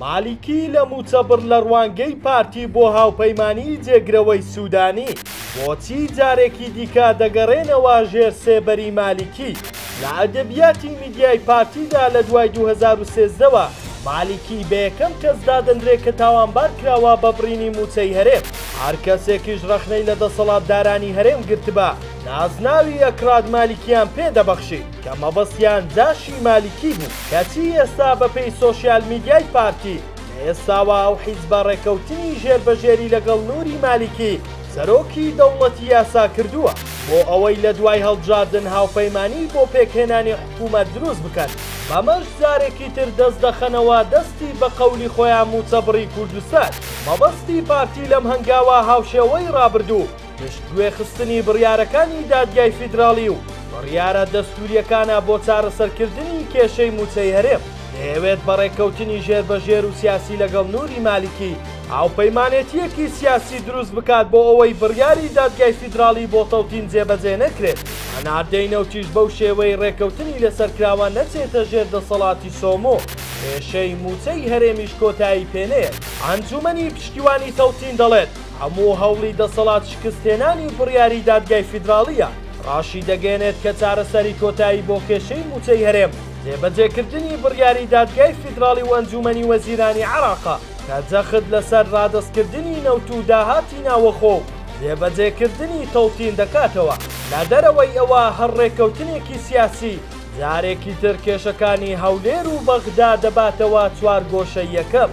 مالیکی لە موچەبڕ لە ڕوانگەی پارتی بۆ هاوپەیمانی جێگرەوەی سوودانی بۆچی جارێکی دیکە دەگەڕێنەوە ژێر سێبەری مالیکی لە ئەدەبیاتی میدیای پارتیدا لە دوای 2013ەوە مالیکی بە یەکەم کەس دادەنرێت کە تاوانبار کراوە بە بڕینی موچەی هەرێم هەر کەسێکیش ڕەخنەی لە دەسەڵاتدارانی هەرێم گرتبە نازناوی ئەکراد مالیکیان پێدەبەخشی کە مەبەستیان جاشی مالیکی بوو کەچی ئێستا بەپێی سۆشیال میدیای پارتی ئێستاوە ئەو حیزبە ڕێکەوتنی ژێربەژێری لەگەڵ نووری مالیکی سەرۆکی دەوڵەتی یاسا کردووە بۆ ئەوەی لە دوای هەڵبژاردن هاوپەیمانی بۆ پێکهێنانی حکوومەت دروست بکەن بەمەش جارێکی تر دەست دەخەنەوە دەستی بە قەولی خۆیان موچەبڕی کوردستان مەبەستی پارتی لەم هەنگاوە هاوشێوەی ڕابردوو پشتگوێ خستنی بڕیارەکانی دادگای فیدراڵی و بڕیارە دەستوریەکانە بۆ چارەسەرکردنی کێشەی موچەی هەرێم دەیەوێت بە ڕێکەوتنی ژێربەژێر و سیاسی لەگەڵ نووری مالیکی هاوپەیمانێتیەکی سیاسی دروست بکات بۆ ئەوەی بڕیاری دادگای فیدراڵی بۆ تەوتین جێبەجێ نەکرێت هەناردەینەوتیش بەو شێوەی ڕێکەوتنی لەسەرکراوە نەچێتە ژێر دەسەڵاتی سۆمۆ کێشەی موچەی هەرێمیش کۆتایی پێنەیە ئەنجومەنی پشتیوانی تەوتین دەڵێت هەموو هەوڵی دەسەڵات شکستهێنانی بڕیاری دادگای فیدراڵیە ڕاشی دەگەێنێت کە چارەسەری کۆتایی بۆ کێشەی موچەی هەرێم جێبەجێکردنی بڕیاری دادگای فیدراڵی و ئەنجومەنی وەزیرانی عێراقا کە جەخت لەسەر ڕادەستکردنی نەوت و داهاتی ناوەخۆ جێبەجێکردنی تەوتین دەکاتەوە لە دەرەوەی ئەوە هەر ڕێکەوتنێکی سیاسی جارێکی تر کێشەکانی هەولێر و بەغدا دەباتەوە چوار گۆشەی یەکەم.